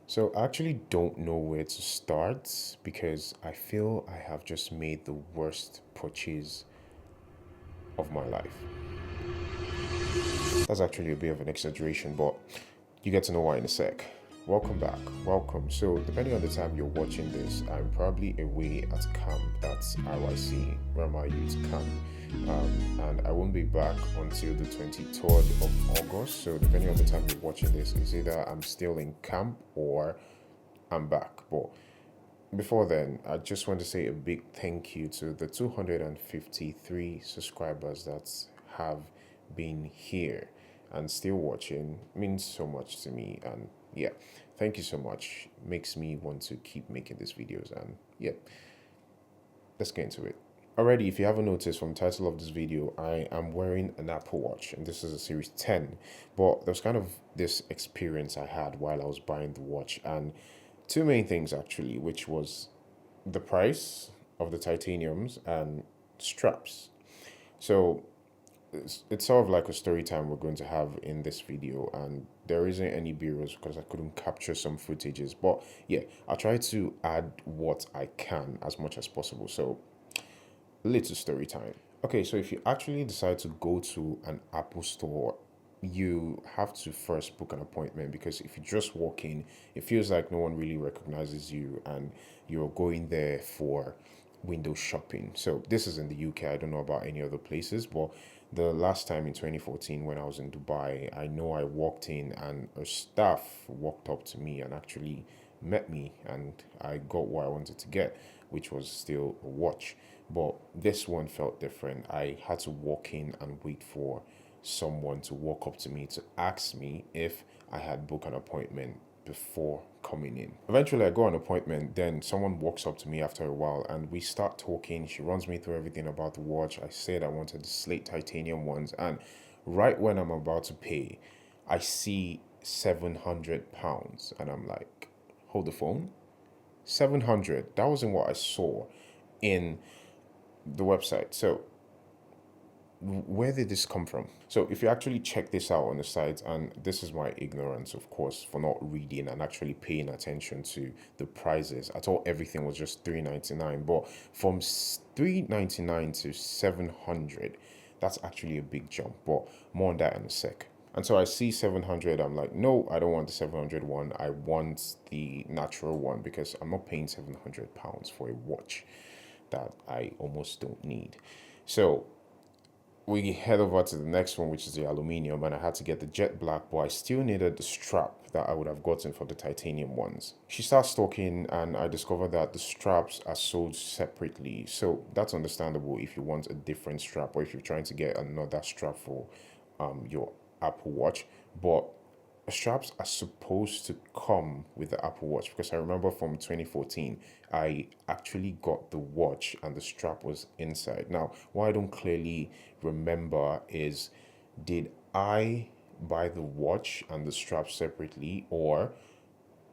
So I actually don't know where to start because I feel I have just made the worst purchase of my life. That's actually a bit of an exaggeration, but you get to know why in a sec. Welcome back. Welcome. So, depending on the time you're watching this, I'm probably away at camp. That's RYC, Rama Youth Camp. And I won't be back until the 23rd of August. So, depending on the time you're watching this, it's either I'm still in camp or I'm back. But before then, I just want to say a big thank you to the 253 subscribers that have been here and still watching. It means so much to me. And yeah, thank you so much. Makes me want to keep making these videos. And yeah, let's get into it. Already, if you haven't noticed from the title of this video, I am wearing an Apple Watch, and this is a Series 10. But there's kind of this experience I had while I was buying the watch, and two main things actually, which was the price of the titaniums and straps. So it's sort of like a story time we're going to have in this video, and there isn't any b-rolls because I couldn't capture some footages, but yeah, I'll try to add what I can as much as possible. So little story time. Okay, so if you actually decide to go to an Apple store, you have to first book an appointment because if you just walk in, it feels like no one really recognizes you and you're going there for window shopping. So this is in the UK. I don't know about any other places, but the last time in 2014 when I was in Dubai, I know I walked in and a staff walked up to me and actually met me and I got what I wanted to get, which was still a watch. But this one felt different. I had to walk in and wait for someone to walk up to me to ask me if I had booked an appointment before coming in. Eventually, I go on an appointment. Then someone walks up to me after a while and we start talking. She runs me through everything about the watch. I said I wanted the slate titanium ones. And right when I'm about to pay, I see £700. And I'm like, hold the phone. 700. That wasn't what I saw in the website. So where did this come from? So if you actually check this out on the site, and this is my ignorance, of course, for not reading and actually paying attention to the prices. I thought everything was just $399, but from $399 to 700, that's actually a big jump. But more on that in a sec. And so I see 700. I'm like, no, I don't want the 700 one. I want the natural one because I'm not paying £700 for a watch that I almost don't need. So we head over to the next one, which is the aluminium, and I had to get the jet black, but I still needed the strap that I would have gotten for the titanium ones. She starts talking, and I discovered that the straps are sold separately. So that's understandable if you want a different strap or if you're trying to get another strap for your Apple Watch. But straps are supposed to come with the Apple Watch because I remember from 2014 I actually got the watch and the strap was inside. Now, what I don't clearly remember is, did I buy the watch and the strap separately, or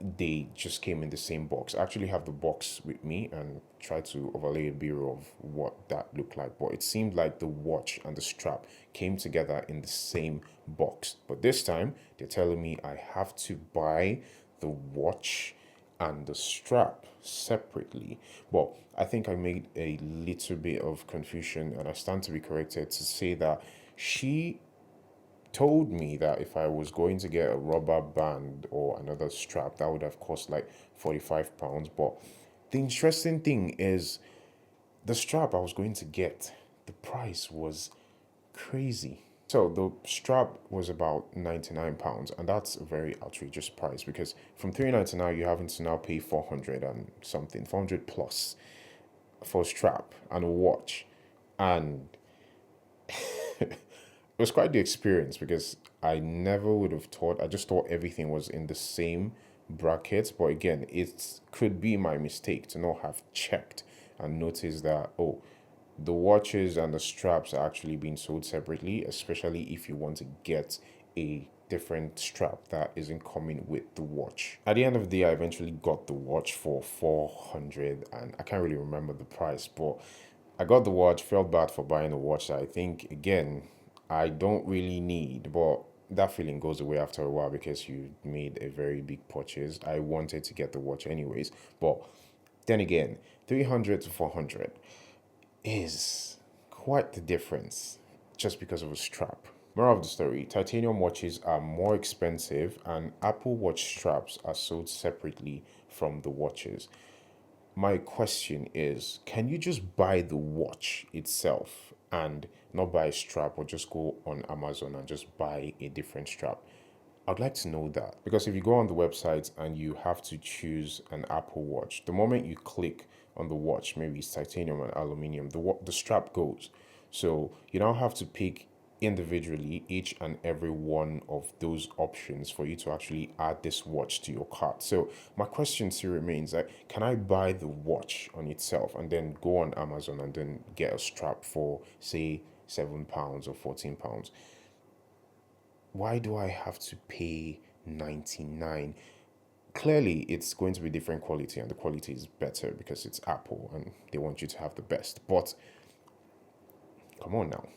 they just came in the same box? I actually have the box with me and try to overlay a B-roll of what that looked like. But it seemed like the watch and the strap came together in the same box. But this time, they're telling me I have to buy the watch and the strap separately. Well, I think I made a little bit of confusion and I stand to be corrected to say that she told me that if I was going to get a rubber band or another strap, that would have cost like £45. But the interesting thing is, the strap I was going to get, the price was crazy. So the strap was about £99, and that's a very outrageous price because from £399 you're having to now pay 400 and something, 400 plus for a strap and a watch. And it was quite the experience because I never would have thought, I just thought everything was in the same brackets. But again, it could be my mistake to not have checked and noticed that, oh, the watches and the straps are actually being sold separately, especially if you want to get a different strap that isn't coming with the watch. At the end of the day, I eventually got the watch for 400 and I can't really remember the price, but I got the watch, felt bad for buying a watch that I think, again, I don't really need, but that feeling goes away after a while because you made a very big purchase. I wanted to get the watch anyways, but then again, 300 to 400 is quite the difference just because of a strap. Moral of the story, titanium watches are more expensive and Apple Watch straps are sold separately from the watches. My question is, can you just buy the watch itself and not buy a strap, or just go on Amazon and just buy a different strap? I'd like to know that, because if you go on the website and you have to choose an Apple Watch, the moment you click on the watch, maybe it's titanium and aluminium, the strap goes. So you now have to pick individually each and every one of those options for you to actually add this watch to your cart. So my question still remains, like, can I buy the watch on itself and then go on Amazon and then get a strap for say £7 or £14? Why do I have to pay 99? Clearly it's going to be different quality, and the quality is better because it's Apple and they want you to have the best. But come on now.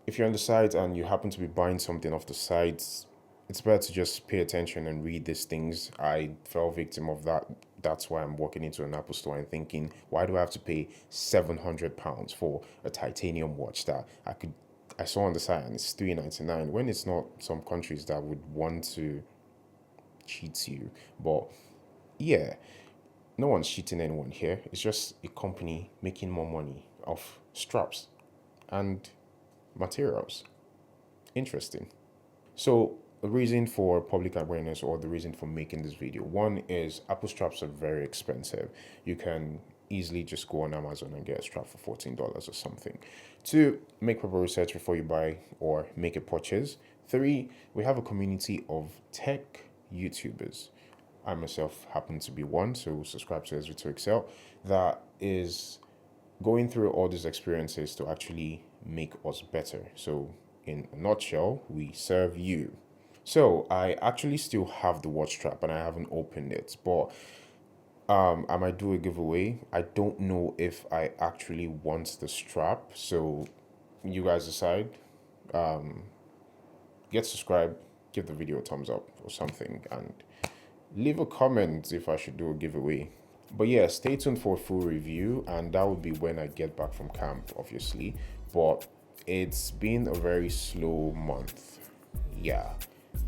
If you're on the site and you happen to be buying something off the sites, it's better to just pay attention and read these things. I fell victim of that. That's why I'm walking into an Apple store and thinking, why do I have to pay £700 for a titanium watch that I saw on the site and it's $399, when it's not some countries that would want to cheat you. But yeah, no one's cheating anyone here. It's just a company making more money off straps and materials. Interesting. So the reason for public awareness, or the reason for making this video, one is Apple straps are very expensive. You can easily just go on Amazon and get a strap for $14 or something. Two, make proper research before you buy or make a purchase. Three, we have a community of tech YouTubers. I myself happen to be one, so subscribe to Ezra to Excel, that is going through all these experiences to actually make us better. So in a nutshell, we serve you. So I actually still have the watch strap and I haven't opened it, but I might do a giveaway. I don't know if I actually want the strap, so you guys decide. Get subscribed, give the video a thumbs up or something, and leave a comment if I should do a giveaway. But yeah, stay tuned for a full review, and that would be when I get back from camp, obviously. But it's been a very slow month, yeah,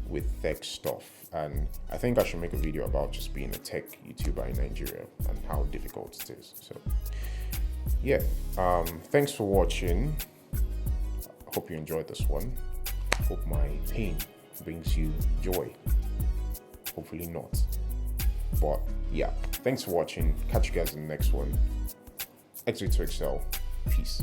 with tech stuff. And I think I should make a video about just being a tech YouTuber in Nigeria and how difficult it is. So yeah, thanks for watching. Hope you enjoyed this one. Hope my pain brings you joy. Hopefully not. But yeah, thanks for watching. Catch you guys in the next one. Exit to Excel. Peace.